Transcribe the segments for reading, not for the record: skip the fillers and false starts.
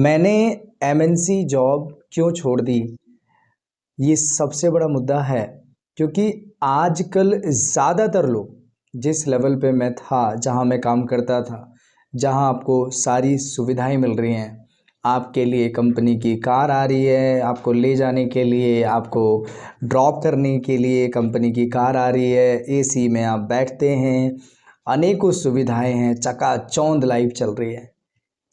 मैंने MNC job क्यों छोड़ दी, ये सबसे बड़ा मुद्दा है। क्योंकि आजकल ज़्यादातर लोग, जिस लेवल पे मैं था, जहाँ मैं काम करता था, जहाँ आपको सारी सुविधाएं मिल रही हैं, आपके लिए कंपनी की कार आ रही है, आपको ले जाने के लिए, आपको ड्रॉप करने के लिए कंपनी की कार आ रही है, एसी में आप बैठते हैं, अनेकों सुविधाएं हैं, चकाचौंध लाइफ चल रही है,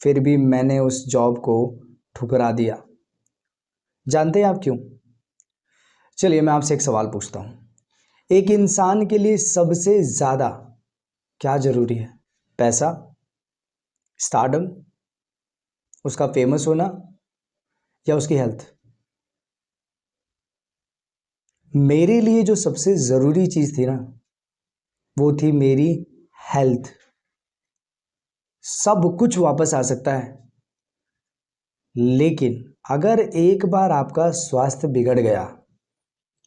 फिर भी मैंने उस जॉब को ठुकरा दिया। जानते हैं आप क्यों? चलिए मैं आपसे एक सवाल पूछता हूँ। एक इंसान के लिए सबसे ज़्यादा क्या ज़रूरी है? पैसा, स्टारडम, उसका फेमस होना, या उसकी हेल्थ? मेरे लिए जो सबसे ज़रूरी चीज़ थी ना, वो थी मेरी हेल्थ। सब कुछ वापस आ सकता है, लेकिन अगर एक बार आपका स्वास्थ्य बिगड़ गया,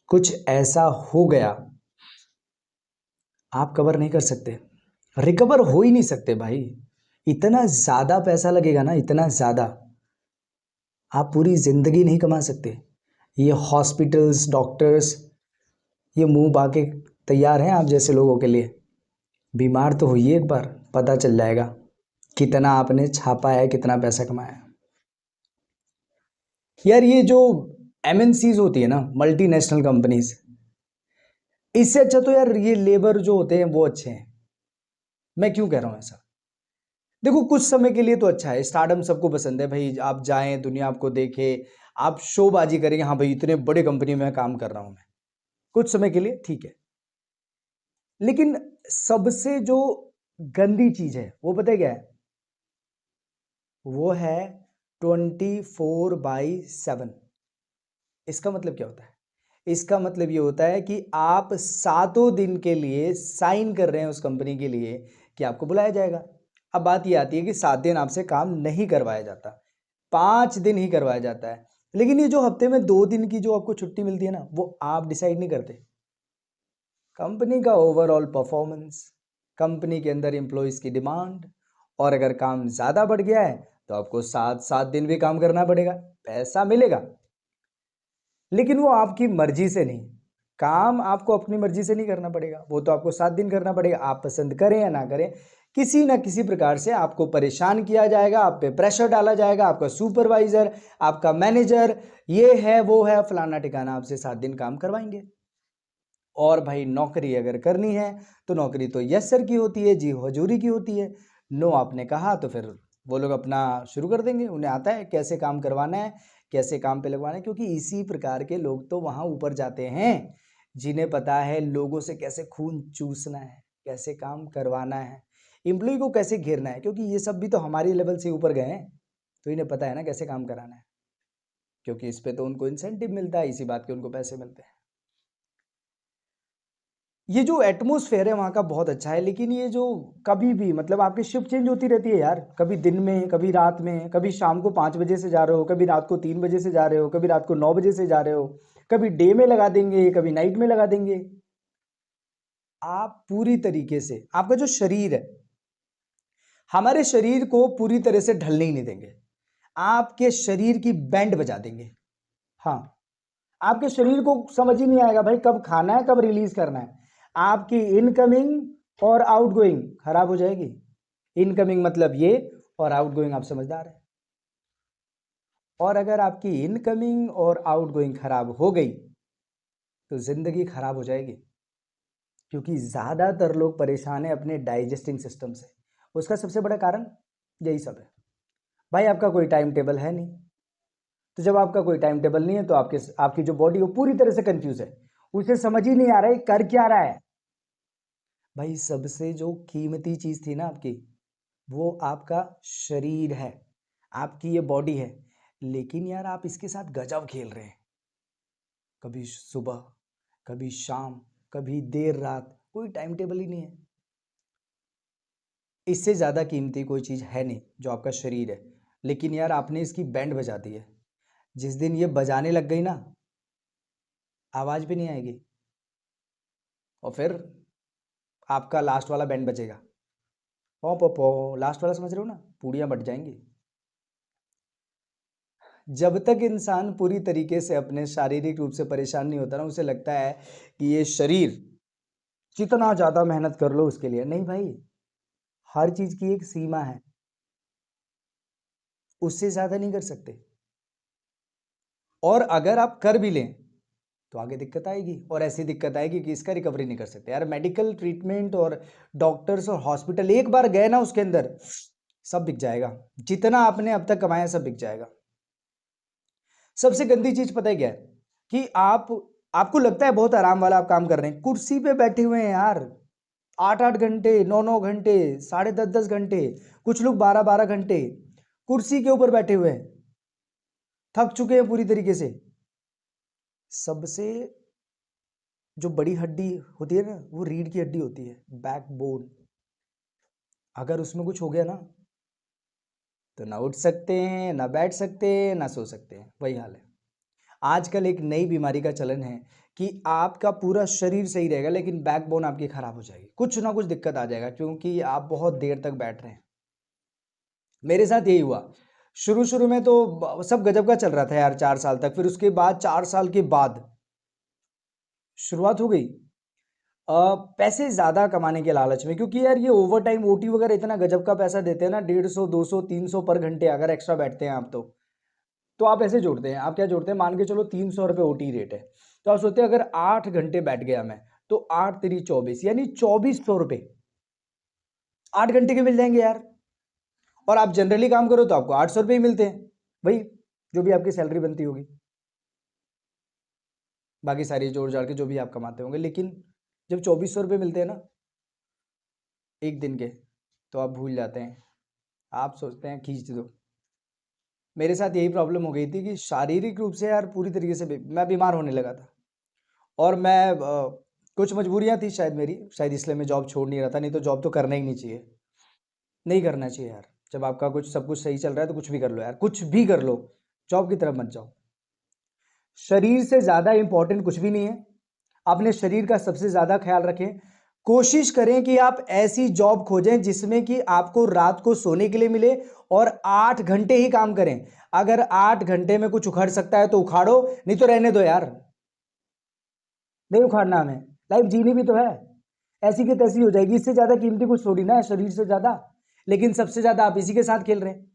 कुछ ऐसा हो गया, आप कवर नहीं कर सकते, रिकवर हो ही नहीं सकते भाई। इतना ज़्यादा पैसा लगेगा ना, इतना ज़्यादा, आप पूरी ज़िंदगी नहीं कमा सकते। ये हॉस्पिटल्स, डॉक्टर्स, ये मुंह बाके तैयार हैं आप जैसे लोगों के लिए। बीमार तो होइए एक बार, पता चल जाएगा कितना आपने छापा है, कितना पैसा कमाया है। यार ये जो एमएनसीज होती है ना, मल्टीनेशनल कंपनीज, इससे अच्छा तो यार ये लेबर जो होते हैं वो अच्छे हैं। मैं क्यों कह रहा हूँ ऐसा? देखो कुछ समय के लिए तो अच्छा है, स्टारडम सबको पसंद है भाई, आप जाएं, दुनिया आपको देखे, आप शोबाजी करेंगे, हाँ भाई इतने बड़े कंपनी में काम कर रहा हूं मैं। कुछ समय के लिए ठीक है, लेकिन सबसे जो गंदी चीज है वो पता है क्या है? वो है 24/7। इसका मतलब क्या होता है? इसका मतलब ये होता है कि आप 7 दिन के लिए साइन कर रहे हैं उस कंपनी के लिए कि आपको बुलाया जाएगा। अब बात ये आती है कि 7 दिन आपसे काम नहीं करवाया जाता, 5 दिन ही करवाया जाता है। लेकिन ये जो हफ्ते में 2 दिन की जो आपको छुट्टी मिलती है ना, वो आप डिसाइड नहीं करते। कंपनी का ओवरऑल परफॉर्मेंस, कंपनी के अंदर एम्प्लॉयज़ की डिमांड, और अगर काम ज़्यादा बढ़ गया है तो आपको 7 7 दिन भी काम करना पड़ेगा, पैसा मिलेगा, लेकिन वो आपकी मर्जी से नहीं। काम आपको अपनी मर्जी से नहीं करना पड़ेगा, वो तो आपको 7 दिन करना पड़ेगा। आप पसंद करें या ना करें, किसी ना किसी प्रकार से आपको परेशान किया जाएगा, आप पे प्रेशर डाला जाएगा, आपका सुपरवाइजर, आपका मैनेजर, ये है वो है फलाना ठिकाना, आपसे 7 दिन काम करवाएंगे। और भाई नौकरी अगर करनी है तो नौकरी तो यस सर की होती है, जी हजूरी की होती है। नो आपने कहा तो फिर वो लोग अपना शुरू कर देंगे, उन्हें आता है कैसे काम करवाना है, कैसे काम पे लगवाना है। क्योंकि इसी प्रकार के लोग तो वहाँ ऊपर जाते हैं, जिन्हें पता है लोगों से कैसे खून चूसना है, कैसे काम करवाना है, एम्प्लॉय को कैसे घेरना है। क्योंकि ये सब भी तो हमारी लेवल से ऊपर गए हैं, तो इन्हें पता है ना कैसे काम कराना है। क्योंकि इस पे तो उनको इंसेंटिव मिलता है, इसी बात के उनको पैसे मिलते हैं। ये जो एटमॉस्फेयर है वहाँ का बहुत अच्छा है, लेकिन ये जो कभी भी मतलब आपकी शिफ्ट चेंज होती रहती है यार, कभी दिन में, कभी रात में, कभी शाम को 5 बजे से जा रहे हो, कभी रात को 3 बजे से जा रहे हो, कभी रात को 9 बजे से जा रहे हो, कभी डे में लगा देंगे, कभी नाइट में लगा देंगे। आप पूरी तरीके से, आपका जो शरीर है, हमारे शरीर को पूरी तरह से ढलने ही नहीं देंगे, आपके शरीर की बैंड बजा देंगे। हाँ, आपके शरीर को समझ ही नहीं आएगा भाई कब खाना है, कब रिलीज करना है। आपकी इनकमिंग और आउटगोइंग खराब हो जाएगी। इनकमिंग मतलब ये, और आउटगोइंग आप समझदार है। और अगर आपकी इनकमिंग और आउटगोइंग खराब हो गई तो जिंदगी खराब हो जाएगी। क्योंकि ज्यादातर लोग परेशान है अपने डाइजेस्टिंग सिस्टम से। उसका सबसे बड़ा कारण यही सब है भाई, आपका कोई टाइम टेबल है नहीं। तो जब आपका कोई टाइम टेबल नहीं है तो आपकी जो बॉडी वो पूरी तरह से कंफ्यूज है, उसे समझ ही नहीं आ रहा है कर क्या रहा है। भाई सबसे जो कीमती चीज थी ना आपकी, वो आपका शरीर है, आपकी ये बॉडी है। लेकिन यार आप इसके साथ गजब खेल रहे हैं, कभी सुबह, कभी शाम, कभी देर रात, कोई टाइम टेबल ही नहीं है। इससे ज्यादा कीमती कोई चीज है नहीं जो आपका शरीर है। लेकिन यार आपने इसकी बैंड बजा दी है। जिस दिन ये बजाने लग गई ना, आवाज भी नहीं आएगी, और फिर आपका लास्ट वाला बैंड बजेगा, पो पो पो, लास्ट वाला समझ रहे हो ना, पूड़ियाँ बट जाएंगी। जब तक इंसान पूरी तरीके से अपने शारीरिक रूप से परेशान नहीं होता ना, उसे लगता है कि ये शरीर जितना ज़्यादा मेहनत कर लो उसके लिए, नहीं भाई, हर चीज़ की एक सीमा है, उससे ज़्यादा नहीं कर सकते। और अगर आप कर भी लें तो आगे दिक्कत आएगी, और ऐसी दिक्कत आएगी कि इसका रिकवरी नहीं कर सकते यार। मेडिकल ट्रीटमेंट और डॉक्टर्स और हॉस्पिटल एक बार गए ना, उसके अंदर सब बिक जाएगा, जितना आपने अब तक कमाया सब बिक जाएगा। सबसे गंदी चीज पता है क्या है कि आपको लगता है बहुत आराम वाला आप काम कर रहे हैं, कुर्सी पे बैठे हुए हैं यार 8-8 घंटे, 9-9 घंटे, 10:30-10 घंटे, कुछ लोग 12-12 घंटे कुर्सी के ऊपर बैठे हुए हैं, थक चुके हैं पूरी तरीके से। सबसे जो बड़ी हड्डी होती है ना, वो रीढ़ की हड्डी होती है, बैकबोन। अगर उसमें कुछ हो गया ना तो ना उठ सकते हैं, ना बैठ सकते हैं, ना सो सकते हैं, वही हाल है। आजकल एक नई बीमारी का चलन है कि आपका पूरा शरीर सही रहेगा लेकिन बैकबोन आपकी खराब हो जाएगी, कुछ ना कुछ दिक्कत आ जाएगा, क्योंकि आप बहुत देर तक बैठ रहे हैं। मेरे साथ यही हुआ। शुरू शुरू में तो सब गजब का चल रहा था यार 4 साल तक, फिर उसके बाद 4 साल के बाद शुरुआत हो गई पैसे ज्यादा कमाने के लालच में, क्योंकि यार ये ओवर टाइम ओटी वगैरह इतना गजब का पैसा देते हैं ना, 150, 200, 300 पर घंटे अगर एक्स्ट्रा बैठते हैं आप तो आप ऐसे जोड़ते हैं, आप क्या जोड़ते हैं, मान के चलो 300 रुपये ओटी रेट है, तो आप सोचते हैं अगर 8 घंटे बैठ गया मैं तो 8×3 = 24, यानी 2400 रुपये 8 घंटे के मिल जाएंगे यार। और आप जनरली काम करो तो आपको 800 रुपये ही मिलते हैं, भाई जो भी आपकी सैलरी बनती होगी, बाकी सारी जोड़ जाड़ के जो भी आप कमाते होंगे। लेकिन जब 2400 रुपये मिलते हैं ना एक दिन के, तो आप भूल जाते हैं, आप सोचते हैं खींच दो। मेरे साथ यही प्रॉब्लम हो गई थी कि शारीरिक रूप से यार पूरी तरीके से मैं बीमार होने लगा था, और मैं कुछ मजबूरियां थी शायद मेरी, शायद इसलिए मैं जॉब छोड़ नहीं रहा था, नहीं तो जॉब तो करना ही नहीं चाहिए, नहीं करना चाहिए यार। जब आपका कुछ सब कुछ सही चल रहा है तो कुछ भी कर लो यार, कुछ भी कर लो, जॉब की तरफ मत जाओ। शरीर से ज़्यादा इंपॉर्टेंट कुछ भी नहीं है, अपने शरीर का सबसे ज़्यादा ख्याल रखें। कोशिश करें कि आप ऐसी जॉब खोजें जिसमें कि आपको रात को सोने के लिए मिले और 8 घंटे ही काम करें। अगर 8 घंटे में कुछ उखाड़ सकता है तो उखाड़ो, नहीं तो रहने दो यार, नहीं उखाड़ना हमें, लाइफ जीनी भी तो है, ऐसी की तैसी हो जाएगी, इससे ज्यादा कीमती कुछ थोड़ी ना है शरीर से ज्यादा। लेकिन सबसे ज्यादा आप इसी के साथ खेल रहे हैं।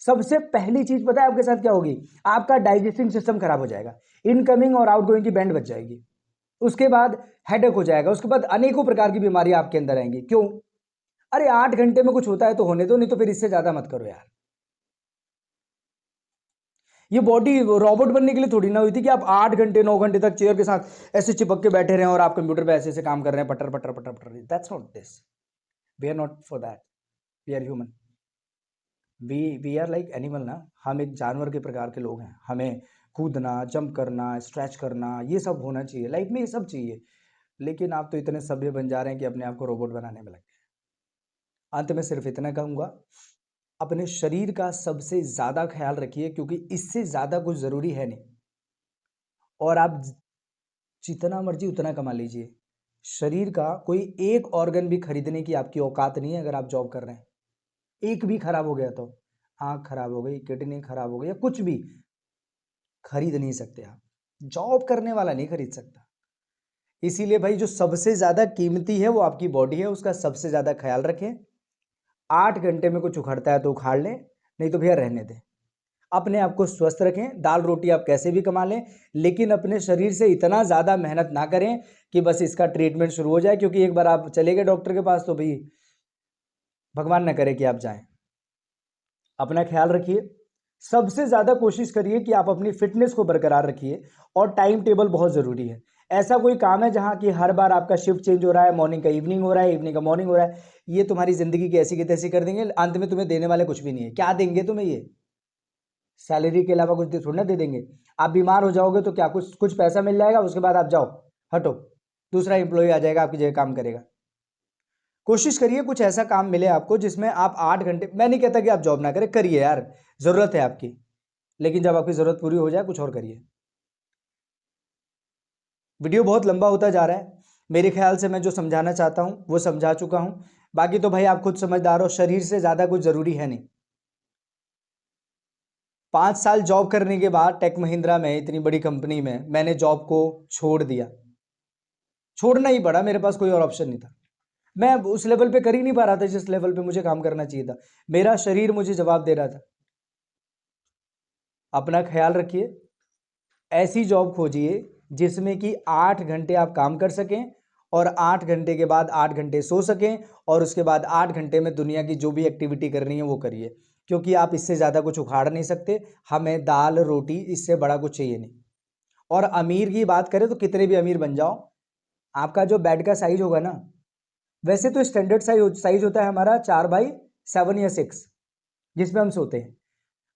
सबसे पहली चीज पता है आपके साथ क्या होगी, आपका डाइजेस्टिंग सिस्टम खराब हो जाएगा, इनकमिंग और आउटगोइंग की बैंड बच जाएगी, उसके बाद हेडेक हो जाएगा, उसके बाद अनेकों प्रकार की बीमारियां आपके अंदर आएंगी। क्यों? अरे 8 घंटे में कुछ होता है तो होने दो, नहीं तो फिर इससे ज्यादा मत करो यार। ये बॉडी रोबोट बनने के लिए थोड़ी ना हुई थी कि आप 8 घंटे 9 घंटे तक चेयर के साथ ऐसे चिपक के बैठे रहे और आप कंप्यूटर पे ऐसे ऐसे काम कर रहे हैं, पटर पटर पटर पटर। That's not this, we are not for that, we are human, we are like animal ना, हम एक जानवर के प्रकार के लोग हैं। हमें कूदना, जंप करना, स्ट्रेच करना, ये सब होना चाहिए लाइफ में, ये सब चाहिए। लेकिन आप तो इतने सभ्य बन जा रहे हैं कि अपने आप को रोबोट बनाने में लगे हैं। अंत में सिर्फ इतना कहूँगा, अपने शरीर का सबसे ज़्यादा ख्याल रखिए, क्योंकि इससे ज़्यादा कुछ ज़रूरी है नहीं। और आप जितना मर्जी उतना कमा लीजिए, शरीर का कोई एक ऑर्गन भी खरीदने की आपकी औकात नहीं है। अगर आप जॉब कर रहे हैं, एक भी खराब हो गया तो, आँख खराब हो गई, किडनी खराब हो गई, या कुछ भी खरीद नहीं सकते आप, जॉब करने वाला नहीं खरीद सकता। इसीलिए भाई जो सबसे ज़्यादा कीमती है वो आपकी बॉडी है, उसका सबसे ज़्यादा ख्याल रखें। 8 घंटे में कुछ उखड़ता है तो उखाड़ लें, नहीं तो भैया रहने दें। अपने आप को स्वस्थ रखें, दाल रोटी आप कैसे भी कमा लें, लेकिन अपने शरीर से इतना ज़्यादा मेहनत ना करें कि बस इसका ट्रीटमेंट शुरू हो जाए, क्योंकि एक बार आप चले गए डॉक्टर के पास तो भाई भगवान ना करे कि आप जाएं। अपना ख्याल रखिए, सबसे ज़्यादा कोशिश करिए कि आप अपनी फिटनेस को बरकरार रखिए, और टाइम टेबल बहुत ज़रूरी है। ऐसा कोई काम है जहाँ कि हर बार आपका शिफ्ट चेंज हो रहा है, मॉर्निंग का इवनिंग हो रहा है, इवनिंग का मॉर्निंग हो रहा है, ये तुम्हारी ज़िंदगी की ऐसी की तैसी कर देंगे, अंत में तुम्हें देने वाले कुछ भी नहीं है। क्या देंगे तुम्हें? ये सैलरी के अलावा कुछ थोड़ा ना दे देंगे। आप बीमार हो जाओगे तो क्या कुछ कुछ पैसा मिल जाएगा, उसके बाद आप जाओ, हटो, दूसरा एम्प्लॉय आ जाएगा आपकी जगह काम करेगा। कोशिश करिए कुछ ऐसा काम मिले आपको जिसमें आप 8 घंटे, मैं नहीं कहता कि आप जॉब ना करें, करिए यार, ज़रूरत है आपकी, लेकिन जब आपकी ज़रूरत पूरी हो जाए कुछ और करिए। वीडियो बहुत लंबा होता जा रहा है, मेरे ख्याल से मैं जो समझाना चाहता हूँ वो समझा चुका हूँ। बाकी तो भाई आप खुद समझदार हो, शरीर से ज़्यादा कुछ ज़रूरी है नहीं। 5 साल जॉब करने के बाद टेक महिंद्रा में, इतनी बड़ी कंपनी में, मैंने जॉब को छोड़ दिया। छोड़ना ही पड़ा, मेरे पास कोई और ऑप्शन नहीं था। मैं उस लेवल पे कर ही नहीं पा रहा था जिस लेवल पे मुझे काम करना चाहिए था। मेरा शरीर मुझे जवाब दे रहा था। अपना ख्याल रखिए, ऐसी जॉब खोजिए जिसमें कि 8 घंटे आप काम कर सकें और 8 घंटे के बाद 8 घंटे सो सकें, और उसके बाद 8 घंटे में दुनिया की जो भी एक्टिविटी करनी है वो करिए, क्योंकि आप इससे ज़्यादा कुछ उखाड़ नहीं सकते। हमें दाल रोटी, इससे बड़ा कुछ चाहिए नहीं। और अमीर की बात करें तो कितने भी अमीर बन जाओ, आपका जो बेड का साइज होगा ना, वैसे तो स्टैंडर्ड साइज होता है हमारा 4x7 या 6, जिसमें हम सोते हैं।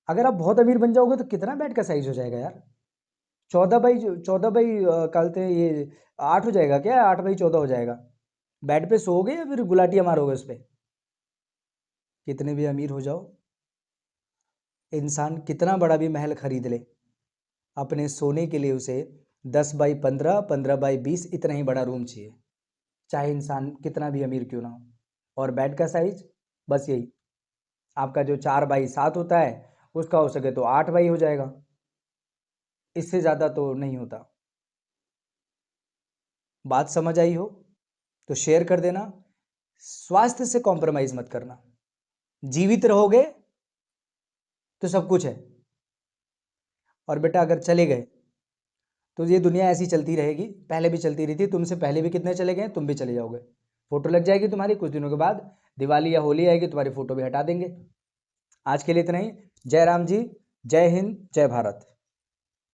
अगर आप बहुत अमीर बन जाओगे तो कितना बेड का साइज हो जाएगा यार? 14x14 कहते हैं ये 8 हो जाएगा क्या? 8x14 हो जाएगा। बेड पे सोओगे या फिर गुलाटियां मारोगे उस पर? कितने भी अमीर हो जाओ, इंसान कितना बड़ा भी महल खरीद ले, अपने सोने के लिए उसे 10x15, 15x20 इतना ही बड़ा रूम चाहिए, चाहे इंसान कितना भी अमीर क्यों ना हो। और बेड का साइज बस यही, आपका जो 4x7 होता है उसका हो सके तो 8x हो जाएगा, इससे ज़्यादा तो नहीं होता। बात समझ आई हो तो शेयर कर देना। स्वास्थ्य से कॉम्प्रोमाइज़ मत करना। जीवित रहोगे तो सब कुछ है, और बेटा अगर चले गए तो ये दुनिया ऐसी चलती रहेगी। पहले भी चलती रही थी, तुमसे पहले भी कितने चले गए, तुम भी चले जाओगे। फोटो लग जाएगी तुम्हारी, कुछ दिनों के बाद दिवाली या होली आएगी, तुम्हारी फोटो भी हटा देंगे। आज के लिए इतना ही। जय राम जी, जय हिंद, जय भारत।